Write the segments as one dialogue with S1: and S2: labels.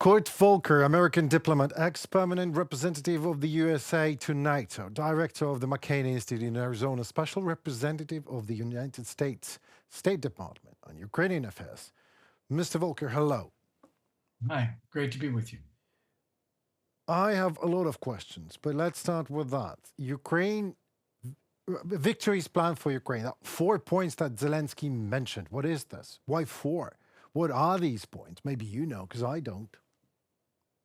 S1: Kurt Volker, American diplomat, ex-permanent representative of the USA to NATO, director of the McCain Institute in Arizona, special representative of the United States State Department on Ukrainian affairs. Mr. Volker, hello.
S2: Hi, great to be with you.
S1: I have a lot of questions, but let's start with that. Ukraine, victories planned for Ukraine. 4 points that Zelensky mentioned. What is this? Why 4? What are these points? Maybe you know, because I don't.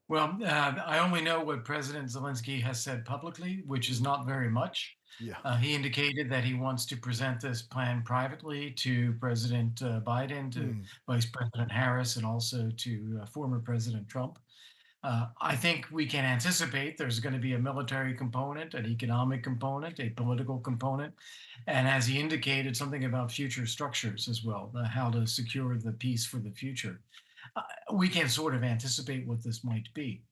S2: Well, I only know what President Zelensky has said publicly, which is not very much.
S1: Yeah.
S2: He indicated that he wants to present this plan privately to President Biden, to
S1: Hmm.
S2: Vice President Harris, and also to former President Trump. I think we can anticipate there's going to be a military component, an economic component, a political component, and as he indicated, something about future structures as well, how to secure the peace for the future. We can sort of anticipate what this might be.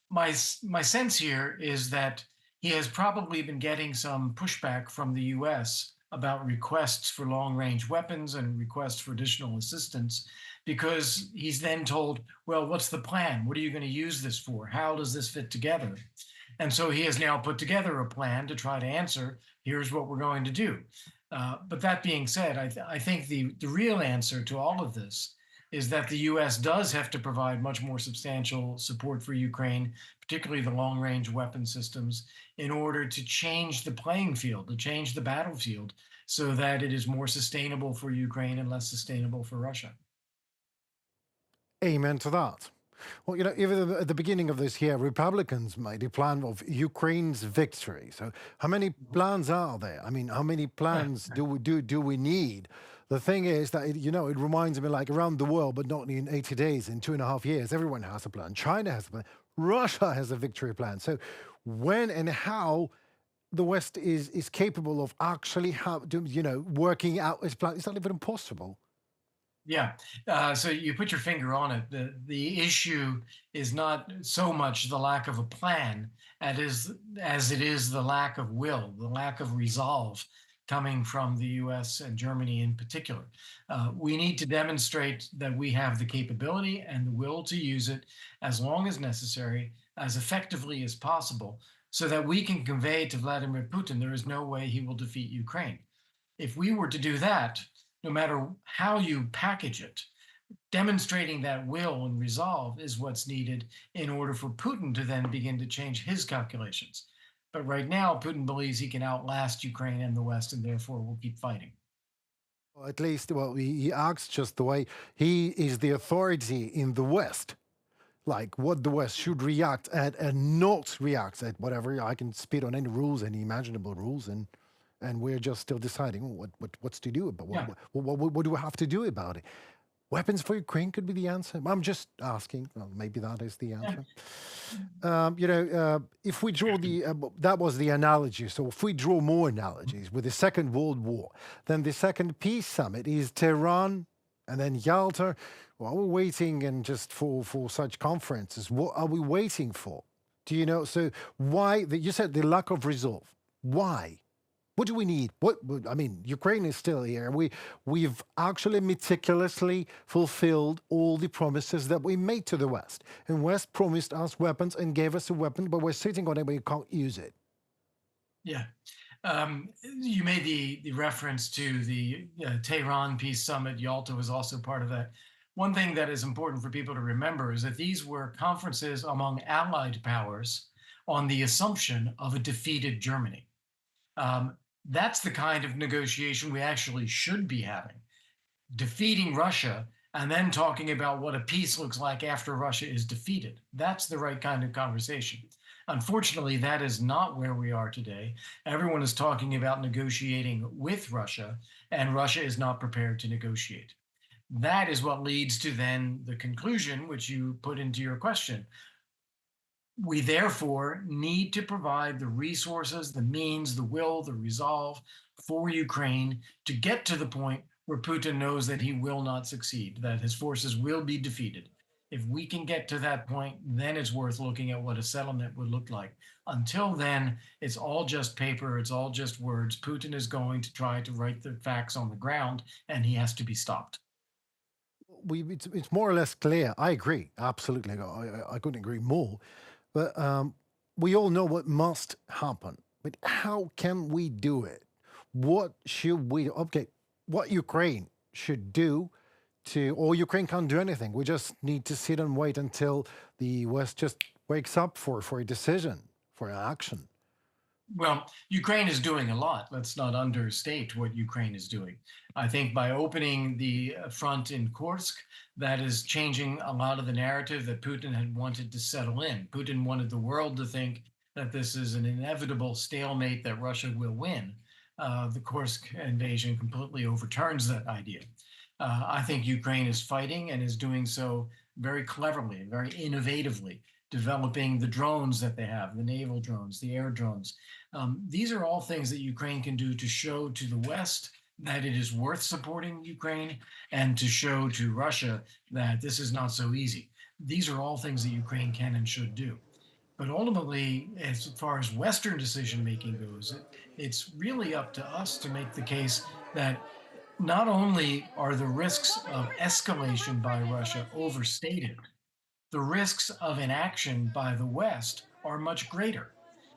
S2: My sense here is that he has probably been getting some pushback from the U.S. about requests for long-range weapons and requests for additional assistance, because he's then told, "Well, what's the plan? What are you going to use this for? How does this fit together?" And so he has now put together a plan to try to answer, "Here's what we're going to do." But that being said, I think the real answer to all of this is that the US does have to provide much more substantial support for Ukraine, particularly the long range weapon systems, in order to change the playing field, to change the battlefield, so that it is more sustainable for Ukraine and less sustainable for Russia.
S1: Amen to that. Well, even at the beginning of this year, Republicans made a plan of Ukraine's victory. So, how many plans are there? I mean, how many plans do we need? The thing is that it reminds me like around the world, but not in 80 days, in 2.5 years, everyone has a plan. China has a plan. Russia has a victory plan. So, when and how the West is capable of actually working out its plan, is that even possible?
S2: Yeah. So you put your finger on it. The issue is not so much the lack of a plan as it is the lack of will, the lack of resolve coming from the US and Germany in particular. We need to demonstrate that we have the capability and the will to use it as long as necessary, as effectively as possible, so that we can convey to Vladimir Putin there is no way he will defeat Ukraine. If we were to do that, no matter how you package it, demonstrating that will and resolve is what's needed in order for Putin to then begin to change his calculations. But right now, Putin believes he can outlast Ukraine and the West, and therefore will keep fighting.
S1: Or at least, well, he acts just the way he is the authority in the West. Like what the West should react at and not react at whatever. I can spit on any rules, any imaginable rules, and we're just still deciding what's to do about
S2: Yeah.
S1: what do we have to do about it. Weapons for Ukraine could be the answer. I'm just asking. Well, maybe that is the
S2: Yeah.
S1: answer. If we draw that was the analogy. So if we draw more analogies with the Second World War, then the Second Peace Summit is Tehran and then Yalta. Well, we're waiting and just for such conferences. What are we waiting for? Do you know? So why? You said the lack of resolve. Why? What do we need? I mean, Ukraine is still here. We've actually meticulously fulfilled all the promises that we made to the West. And West promised us weapons and gave us a weapon, but we're sitting on it, but we can't use it.
S2: Yeah. You made the reference to the Tehran Peace Summit. Yalta was also part of that. One thing that is important for people to remember is that these were conferences among allied powers on the assumption of a defeated Germany. That's the kind of negotiation we actually should be having. Defeating Russia and then talking about what a peace looks like after Russia is defeated. That's the right kind of conversation. Unfortunately, that is not where we are today. Everyone is talking about negotiating with Russia, and Russia is not prepared to negotiate. That is what leads to then the conclusion, which you put into your question. We therefore need to provide the resources, the means, the will, the resolve for Ukraine to get to the point where Putin knows that he will not succeed, that his forces will be defeated. If we can get to that point, then it's worth looking at what a settlement would look like. Until then, it's all just paper, it's all just words. Putin is going to try to write the facts on the ground, and he has to be stopped.
S1: it's more or less clear. I agree, absolutely. I couldn't agree more. But we all know what must happen. But how can we do it? What should we? Okay, what Ukraine should do to, or Ukraine can't do anything. We just need to sit and wait until the West just wakes up for a decision, for an action.
S2: Well, Ukraine is doing a lot. Let's not understate what Ukraine is doing. I think by opening the front in Kursk, that is changing a lot of the narrative that Putin had wanted to settle in. Putin wanted the world to think that this is an inevitable stalemate that Russia will win. The Kursk invasion completely overturns that idea. I think Ukraine is fighting and is doing so very cleverly, very innovatively, developing the drones that they have, the naval drones, the air drones. These are all things that Ukraine can do to show to the West that it is worth supporting Ukraine and to show to Russia that this is not so easy. These are all things that Ukraine can and should do. But ultimately, as far as Western decision making goes, it's really up to us to make the case that not only are the risks of escalation by Russia overstated, the risks of inaction by the West are much greater.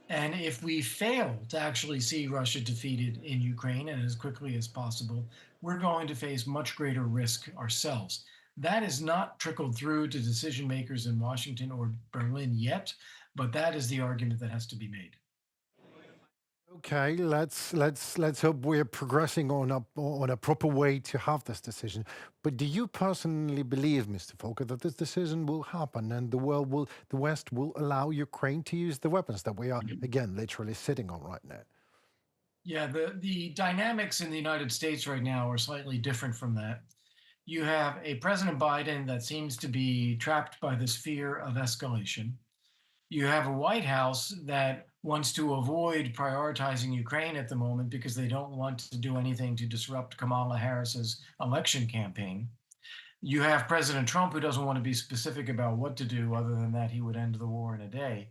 S2: And if we fail to actually see Russia defeated in Ukraine and as quickly as possible, we're going to face much greater risk ourselves. That is not trickled through to decision makers in Washington or Berlin yet, but that is the argument that has to be made.
S1: Okay, let's hope we're progressing on a proper way to have this decision. But do you personally believe, Mr. Volker, that this decision will happen and the West will allow Ukraine to use the weapons that we are again literally sitting on right now?
S2: Yeah, the dynamics in the United States right now are slightly different from that. You have a President Biden that seems to be trapped by this fear of escalation. You have a White House that wants to avoid prioritizing Ukraine at the moment because they don't want to do anything to disrupt Kamala Harris's election campaign. You have President Trump who doesn't want to be specific about what to do other than that he would end the war in a day.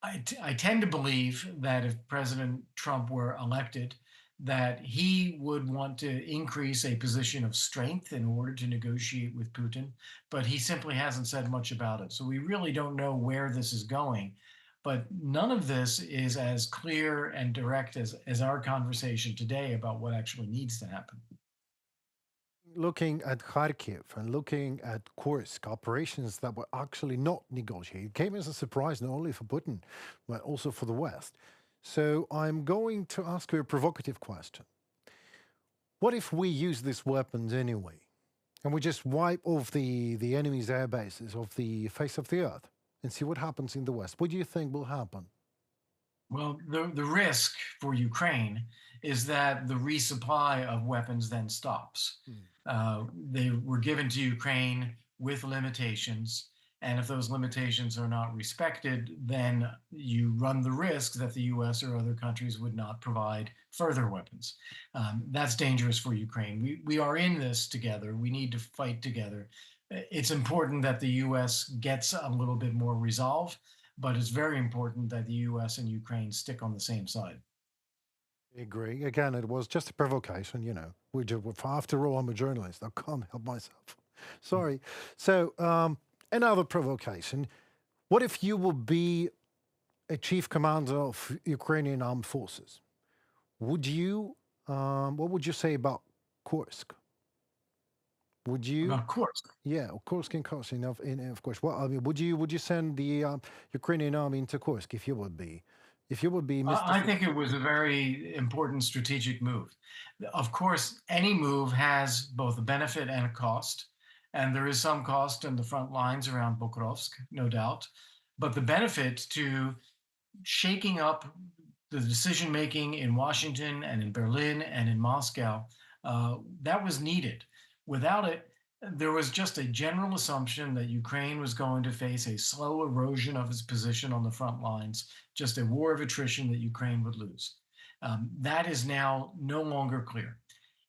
S2: I tend to believe that if President Trump were elected, that he would want to increase a position of strength in order to negotiate with Putin, but he simply hasn't said much about it. So we really don't know where this is going. But none of this is as clear and direct as our conversation today about what actually needs to happen.
S1: Looking at Kharkiv and looking at Kursk, operations that were actually not negotiated came as a surprise not only for Putin, but also for the West. So I'm going to ask you a provocative question. What if we use these weapons anyway, and we just wipe off the enemy's air bases off the face of the earth and see what happens in the West? What do you think will happen?
S2: Well, the risk for Ukraine is that the resupply of weapons then stops.
S1: Mm.
S2: They were given to Ukraine with limitations. And if those limitations are not respected, then you run the risk that the US or other countries would not provide further weapons. That's dangerous for Ukraine. We are in this together. We need to fight together. It's important that the US gets a little bit more resolve, but it's very important that the US and Ukraine stick on the same side.
S1: I agree. Again, it was just a provocation, you know. After all, I'm a journalist. I can't help myself. Sorry. So, another provocation. What if you will be a chief commander of Ukrainian armed forces? What would you say about Kursk? Would you,
S2: Of course.
S1: yeah, Kursk and Kursk, of course. Well, I mean, would you send the Ukrainian army into Kursk if you would be Mr.
S2: I think it was a very important strategic move. Of course, any move has both a benefit and a cost, and there is some cost in the front lines around Pokrovsk, no doubt. But the benefit to shaking up the decision making in Washington and in Berlin and in Moscow, that was needed. Without it, there was just a general assumption that Ukraine was going to face a slow erosion of its position on the front lines, just a war of attrition that Ukraine would lose. That is now no longer clear.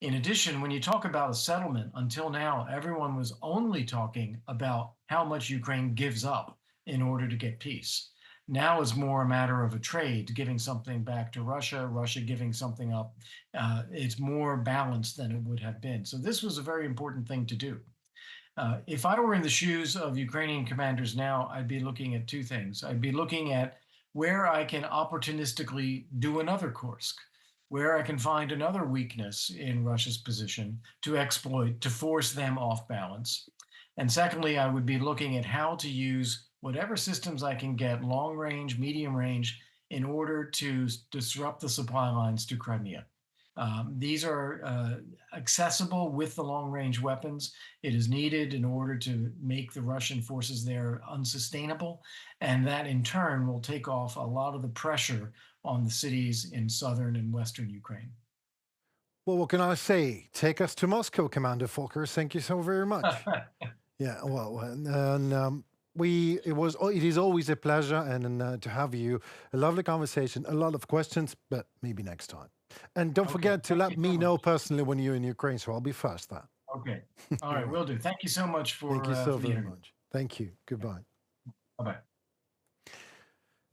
S2: In addition, when you talk about a settlement, until now, everyone was only talking about how much Ukraine gives up in order to get peace. Now it's more a matter of a trade, giving something back to Russia, Russia giving something up. It's more balanced than it would have been. So this was a very important thing to do. If I were in the shoes of Ukrainian commanders now, I'd be looking at two things. I'd be looking at where I can opportunistically do another Kursk, where I can find another weakness in Russia's position to exploit, to force them off balance. And secondly, I would be looking at how to use whatever systems I can get, long range, medium range, in order to disrupt the supply lines to Crimea. These are accessible with the long range weapons. It is needed in order to make the Russian forces there unsustainable. And that in turn will take off a lot of the pressure on the cities in southern and western Ukraine.
S1: Well, what can I say? Take us to Moscow, Commander Volker. Thank you so very much. Yeah, well, it is always a pleasure and to have you. A lovely conversation, a lot of questions, but maybe next time. And don't
S2: Okay,
S1: forget to
S2: thank
S1: let
S2: you so
S1: me know
S2: much.
S1: personally when you're in Ukraine, so I'll be first there.
S2: Okay. All
S1: You're
S2: right, will
S1: welcome.
S2: do. Thank you so much
S1: Thank you so
S2: for the
S1: very
S2: interview.
S1: much. Thank you. Goodbye.
S2: Bye-bye.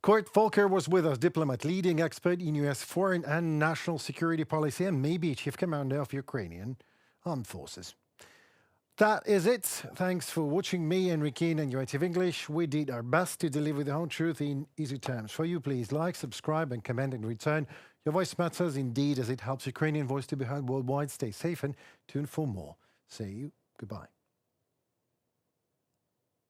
S1: Kurt Volker was with us, diplomat, leading expert in U.S. foreign and national security policy, and maybe chief commander of Ukrainian armed forces. That is it. Thanks for watching me, Enrique, and UATV English. We did our best to deliver the whole truth in easy terms. For you, please like, subscribe, and comment in return. Your voice matters indeed, as it helps Ukrainian voice to be heard worldwide. Stay safe and tune for more. See you. Goodbye.